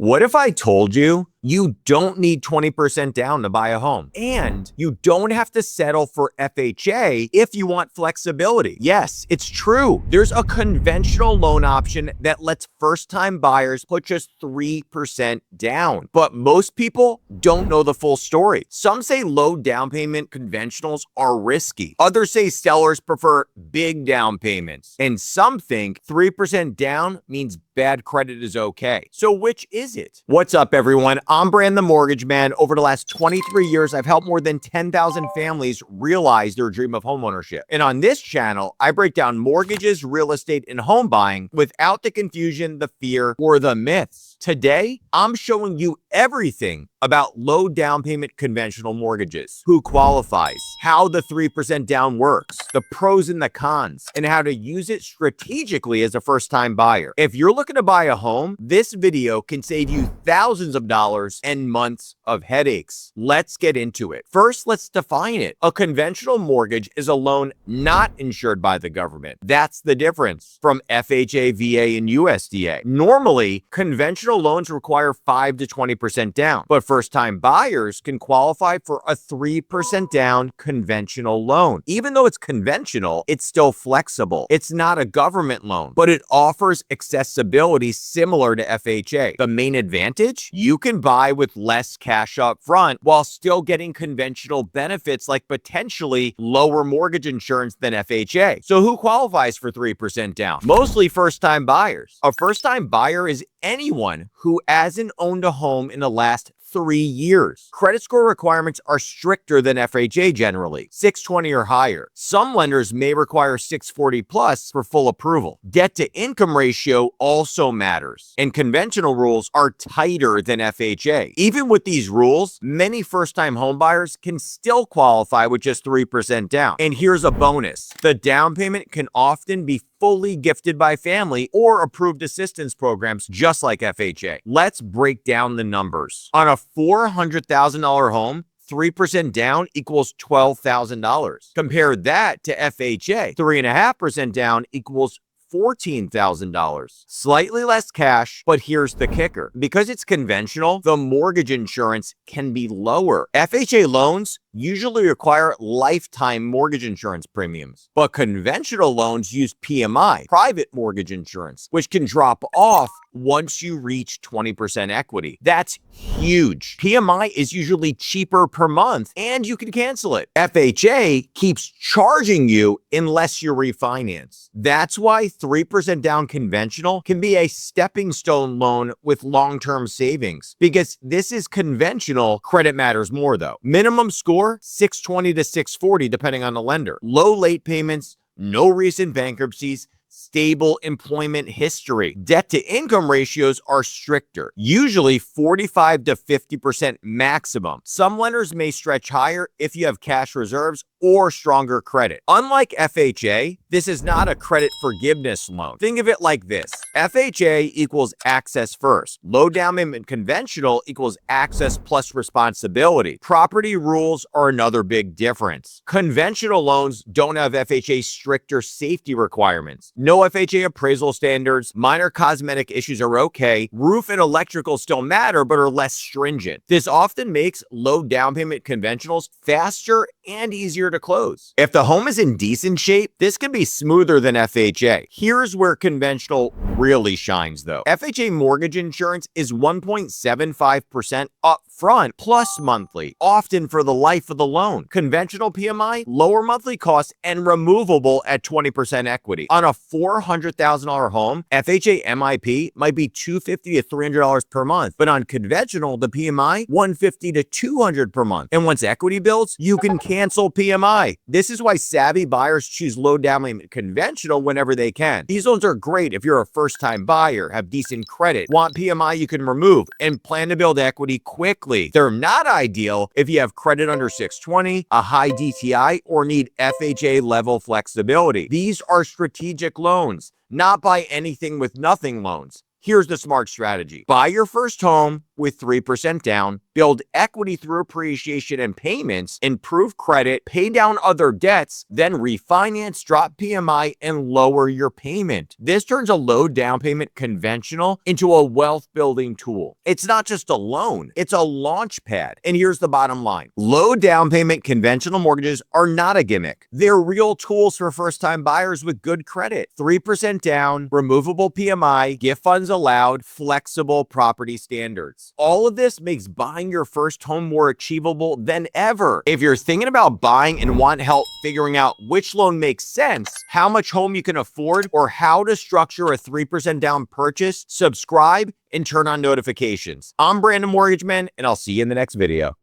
What if I told you you don't need 20% down to buy a home and you don't have to settle for FHA if you want flexibility? Yes, it's true. There's a conventional loan option that lets first-time buyers put just 3% down. But most people don't know the full story. Some say low down payment conventionals are risky. Others say sellers prefer big down payments. And some think 3% down means bad credit is okay. So which is it? What's up, everyone? I'm Brandon the Mortgage Man. Over the last 23 years, I've helped more than 10,000 families realize their dream of homeownership. And on this channel, I break down mortgages, real estate, and home buying without the confusion, the fear, or the myths. Today, I'm showing you everything about low down payment conventional mortgages, who qualifies, how the 3% down works, the pros and the cons, and how to use it strategically as a first-time buyer. If you're looking to buy a home, this video can save you thousands of dollars and months of headaches. Let's get into it. First, let's define it. A conventional mortgage is a loan not insured by the government. That's the difference from FHA, VA, and USDA. Normally, conventional loans require 5 to 20% down, but first-time buyers can qualify for a 3% down conventional loan. Even though it's conventional, it's still flexible. It's not a government loan, but it offers accessibility similar to FHA. The main advantage? You can buy with less cash up front while still getting conventional benefits like potentially lower mortgage insurance than FHA. So who qualifies for 3% down? Mostly first-time buyers. A first-time buyer is anyone who hasn't owned a home in the last 3 years. Credit score requirements are stricter than FHA generally, 620 or higher. Some lenders may require 640 plus for full approval. Debt to income ratio also matters, and conventional rules are tighter than FHA. Even with these rules, many first-time homebuyers can still qualify with just 3% down. And here's a bonus. The down payment can often be fully gifted by family or approved assistance programs just like FHA. Let's break down the numbers. On a $400,000 home, 3% down equals $12,000. Compare that to FHA. 3.5% down equals $14,000. Slightly less cash, but here's the kicker. Because it's conventional, the mortgage insurance can be lower. FHA loans usually require lifetime mortgage insurance premiums, but conventional loans use PMI, private mortgage insurance, which can drop off once you reach 20% equity. That's huge. PMI is usually cheaper per month and you can cancel it. FHA keeps charging you unless you refinance. That's why 3% down conventional can be a stepping stone loan with long-term savings. Because this is conventional, credit matters more though. Minimum score, 620 to 640 depending on the lender. Low late payments, no recent bankruptcies, stable employment history. Debt to income ratios are stricter, usually 45 to 50% maximum. Some lenders may stretch higher if you have cash reserves or stronger credit. Unlike FHA, this is not a credit forgiveness loan. Think of it like this. FHA equals access first. Low down payment conventional equals access plus responsibility. Property rules are another big difference. Conventional loans don't have FHA stricter safety requirements. No FHA appraisal standards. Minor cosmetic issues are okay. Roof and electrical still matter, but are less stringent. This often makes low down payment conventionals faster and easier to close. If the home is in decent shape, this can be smoother than FHA. Here's where conventional really shines though. FHA mortgage insurance is 1.75% upfront plus monthly, often for the life of the loan. Conventional PMI, lower monthly costs and removable at 20% equity. On a $400,000 home, FHA MIP might be $250 to $300 per month, but on conventional, the PMI, $150 to $200 per month. And once equity builds, you can cancel PMI. This is why savvy buyers choose low down payment conventional whenever they can. These loans are great if you're a first-time buyer, have decent credit, want PMI you can remove, and plan to build equity quickly. They're not ideal if you have credit under 620, a high DTI, or need FHA level flexibility. These are strategic loans, not buy anything with nothing loans. Here's the smart strategy. Buy your first home with 3% down, build equity through appreciation and payments, improve credit, pay down other debts, then refinance, drop PMI, and lower your payment. This turns a low down payment conventional into a wealth building tool. It's not just a loan, it's a launch pad. And here's the bottom line. Low down payment conventional mortgages are not a gimmick. They're real tools for first-time buyers with good credit. 3% down, removable PMI, gift funds allowed, flexible property standards. All of this makes buying your first home more achievable than ever. If you're thinking about buying and want help figuring out which loan makes sense, how much home you can afford, or how to structure a 3% down purchase, subscribe and turn on notifications. I'm Brandon Mortgageman, and I'll see you in the next video.